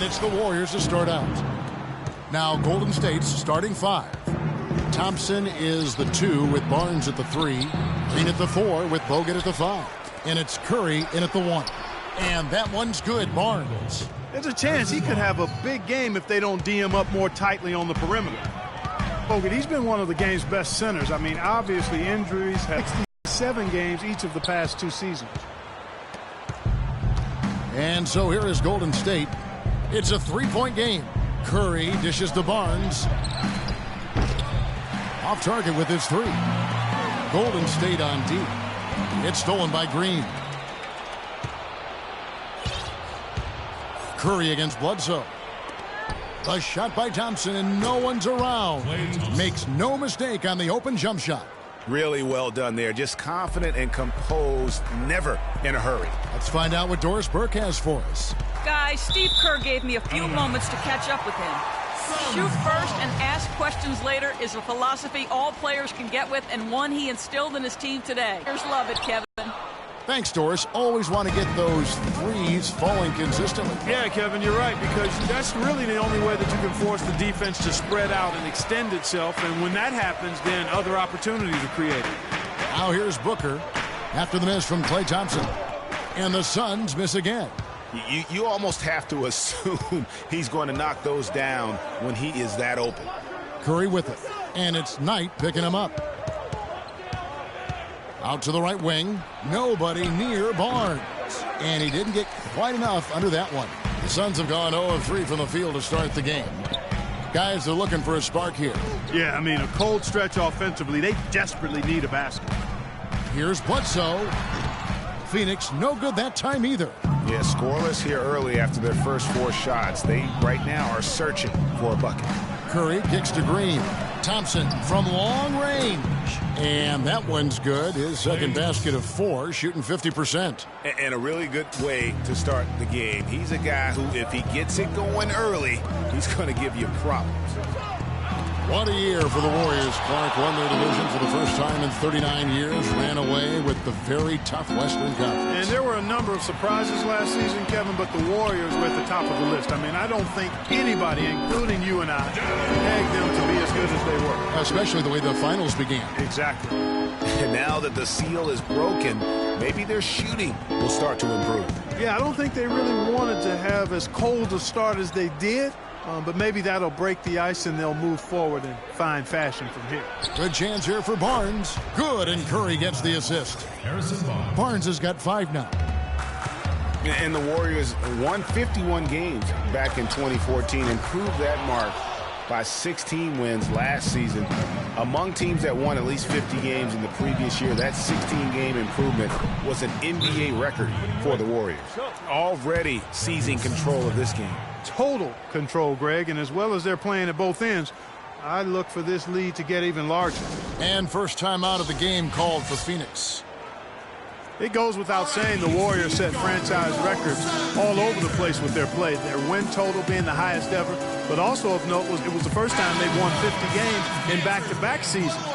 it's the Warriors to start out. Now Golden State's starting 5. Thompson is the 2 with Barnes at the 3. Green at the 4 with Bogut at the 5. And it's Curry in at the 1. And that one's good, Barnes. There's a chance he could have a big game if they don't D him up more tightly on the perimeter. Bogut, he's been one of the game's best centers. I mean, obviously injuries have 67 games each of the past 2 seasons. And so here is Golden State. It's a 3-point game. Curry dishes to Barnes. Off target with his 3. Golden State on D. It's stolen by Green. Curry against Bledsoe. A shot by Thompson, and no one's around. Makes no mistake on the open jump shot. Really well done there. Just confident and composed, never in a hurry. Let's find out what Doris Burke has for us. Guys, Steve Kerr gave me a few moments to catch up with him. Shoot first and ask questions later is a philosophy all players can get with, and one he instilled in his team today. Here's love it, Kevin. Thanks, Doris. Always want to get those threes falling consistently. Yeah, Kevin, you're right, because that's really the only way that you can force the defense to spread out and extend itself, and when that happens, then other opportunities are created. Now here's Booker after the miss from Klay Thompson. And the Suns miss again. You almost have to assume he's going to knock those down when he is that open. Curry with it, and it's Knight picking him up. Out to the right wing. Nobody near Barnes. And he didn't get quite enough under that one. The Suns have gone 0 of 3 from the field to start the game. Guys are looking for a spark here. Yeah, I mean, a cold stretch offensively. They desperately need a basket. Here's Bledsoe. Phoenix no good that time either. Yeah, scoreless here early after their first 4 shots. They right now are searching for a bucket. Curry kicks to Green. Thompson from long range. And that one's good. His second basket of 4, shooting 50%. And a really good way to start the game. He's a guy who, if he gets it going early, he's going to give you problems. What a year for the Warriors. Clark won their division for the first time in 39 years, ran away with the very tough Western Conference. And there were a number of surprises last season, Kevin, but the Warriors were at the top of the list. I mean, I don't think anybody, including you and I, pegged them to be as good as they were. Especially the way the finals began. Exactly. And now that the seal is broken, maybe their shooting will start to improve. Yeah, I don't think they really wanted to have as cold a start as they did. But maybe that'll break the ice and they'll move forward in fine fashion from here. Good chance here for Barnes. Good, and Curry gets the assist. Barnes has got 5 now. And the Warriors won 51 games back in 2014, improved that mark by 16 wins last season. Among teams that won at least 50 games in the previous year, that 16-game improvement was an NBA record for the Warriors. Already seizing control of this game. Total control, Greg, and as well as they're playing at both ends, I look for this lead to get even larger. And first time out of the game called for Phoenix. It goes without saying the Warriors set franchise records all over the place with their play. Their win total being the highest ever, but also of note was it was the first time they've won 50 games in back-to-back seasons.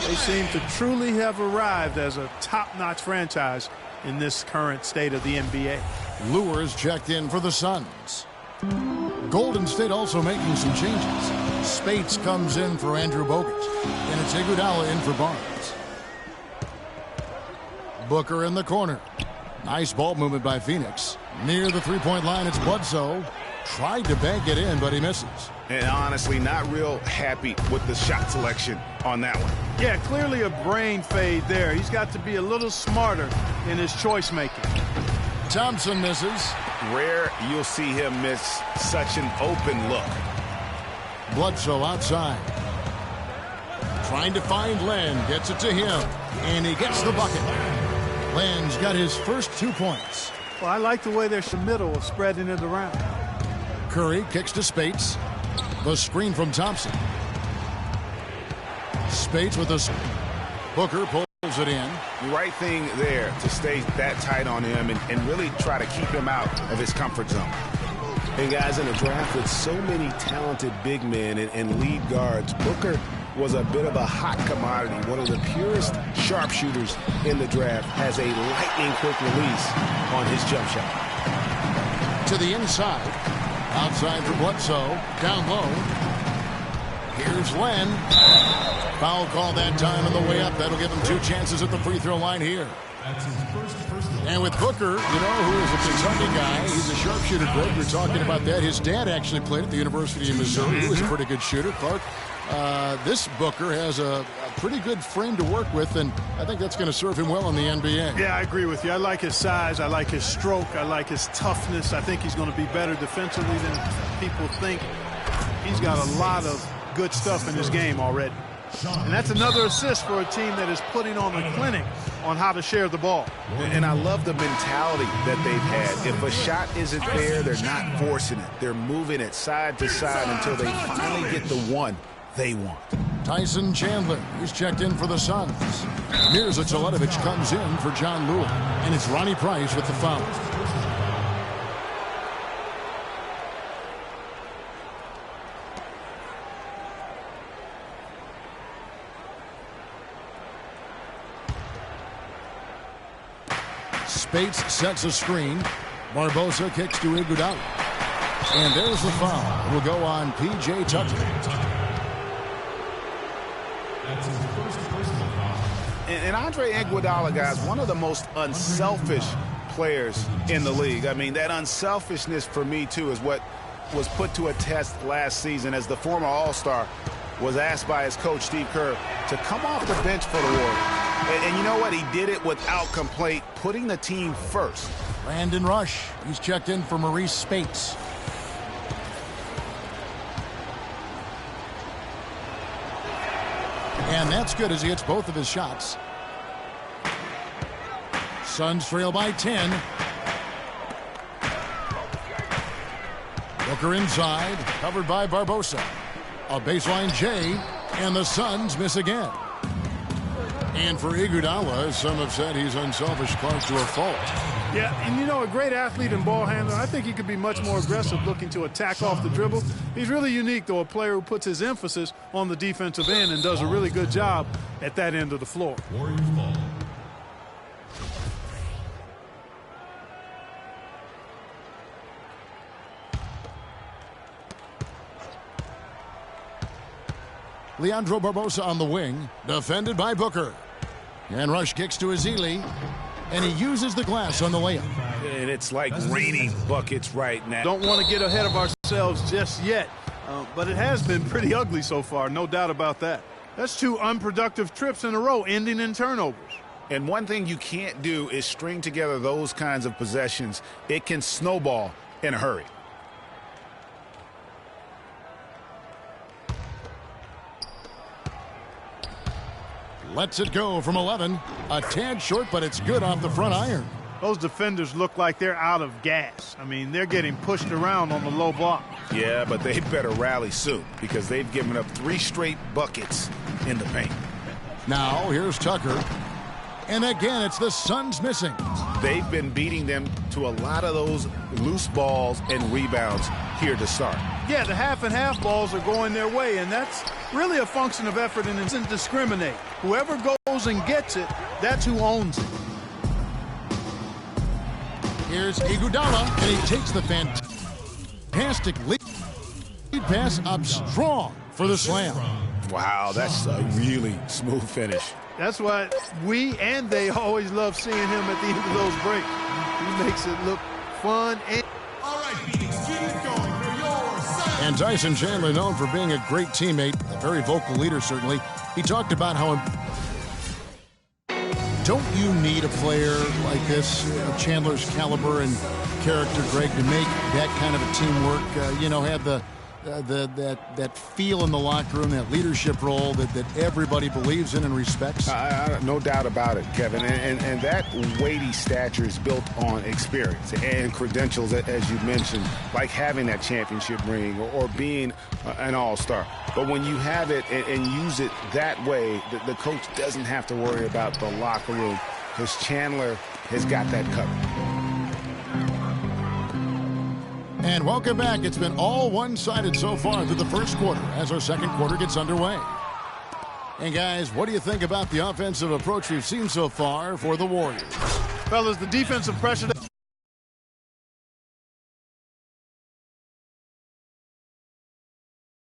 They seem to truly have arrived as a top-notch franchise in this current state of the NBA. Lures checked in for the Suns. Golden State also making some changes. Spates comes in for Andrew Bogut, and it's Iguodala in for Barnes. Booker in the corner. Nice ball movement by Phoenix. Near the three-point line, it's Bledsoe. Tried to bank it in, but he misses. And honestly, not real happy with the shot selection on that one. Yeah, clearly a brain fade there. He's got to be a little smarter in his choice making. Thompson misses. Rare you'll see him miss such an open look. Bledsoe outside. Trying to find Len. Gets it to him. And he gets the bucket. Len's got his first 2 points. Well, I like the way they're in the middle of spreading it around. Curry kicks to Spates. The screen from Thompson. Spates with the... Booker pulls it in. Right thing there to stay that tight on him and really try to keep him out of his comfort zone. And guys, in a draft with so many talented big men and lead guards, Booker was a bit of a hot commodity. One of the purest sharpshooters in the draft, has a lightning quick release on his jump shot. To the inside. Outside for Bledsoe. Down low. Here's Len. Foul call that time on the way up. That'll give him 2 chances at the free throw line here. And with Booker, who is a Kentucky guy, he's a sharpshooter. Greg, we're talking about that. His dad actually played at the University of Missouri. He was a pretty good shooter. Clark, this Booker has a pretty good frame to work with, and I think that's going to serve him well in the NBA. Yeah, I agree with you. I like his size. I like his stroke. I like his toughness. I think he's going to be better defensively than people think. He's got a lot of good stuff in his game already. And that's another assist for a team that is putting on a clinic on how to share the ball. And I love the mentality that they've had. If a shot isn't there, they're not forcing it. They're moving it side to side until they finally get the one they want. Tyson Chandler, he's checked in for the Suns. Mirza Teletovic comes in for John Lewis. And it's Ronnie Price with the foul. Spates sets a screen. Barbosa kicks to Iguodala. And there's the foul. It will go on P.J. Tucker. That's his first personal foul. And Andre Iguodala, guys, one of the most unselfish players in the league. I mean, that unselfishness for me, too, is what was put to a test last season as the former All-Star was asked by his coach, Steve Kerr, to come off the bench for the Warriors. And you know what? He did it without complaint, putting the team first. Brandon Rush. He's checked in for Maurice Spates. And that's good as he hits both of his shots. Suns trail by 10. Booker inside, covered by Barbosa. A baseline J, and the Suns miss again. And for Iguodala, some have said he's unselfish, Clark, to a fault. Yeah, and a great athlete and ball handler. I think he could be much more aggressive looking to attack off the dribble. He's really unique, though, a player who puts his emphasis on the defensive end and does a really good job at that end of the floor. Warriors ball. Leandro Barbosa on the wing, defended by Booker. And Rush kicks to Ezeli, and he uses the glass on the layup. And it's like raining buckets right now. Don't want to get ahead of ourselves just yet, but it has been pretty ugly so far, no doubt about that. That's 2 unproductive trips in a row, ending in turnovers. And one thing you can't do is string together those kinds of possessions. It can snowball in a hurry. Lets it go from 11. A tad short, but it's good off the front iron. Those defenders look like they're out of gas. I mean, they're getting pushed around on the low block. Yeah, but they better rally soon because they've given up 3 straight buckets in the paint. Now, here's Tucker. And again, it's the Suns missing. They've been beating them to a lot of those loose balls and rebounds here to start. Yeah, the half and half balls are going their way, and that's really a function of effort and doesn't discriminate. Whoever goes and gets it, that's who owns it. Here's Iguodala, and he takes the fantastic lead pass up strong for the slam. Wow, that's a really smooth finish. That's why we and they always love seeing him at the end of those breaks. He makes it look fun. All right, Phoenix, keep it going for your side. And Tyson Chandler, known for being a great teammate, a very vocal leader, certainly. He talked about how don't you need a player like this, Chandler's caliber and character, Greg, to make that kind of a teamwork, have that feel in the locker room, that leadership role that everybody believes in and respects? No doubt about it, Kevin. And that weighty stature is built on experience and credentials, as you mentioned, like having that championship ring or being an all-star. But when you have it and use it that way, the coach doesn't have to worry about the locker room because Chandler has got that covered. And welcome back. It's been all one-sided so far through the first quarter as our second quarter gets underway. And guys, what do you think about the offensive approach we've seen so far for the Warriors? Fellas, the defensive pressure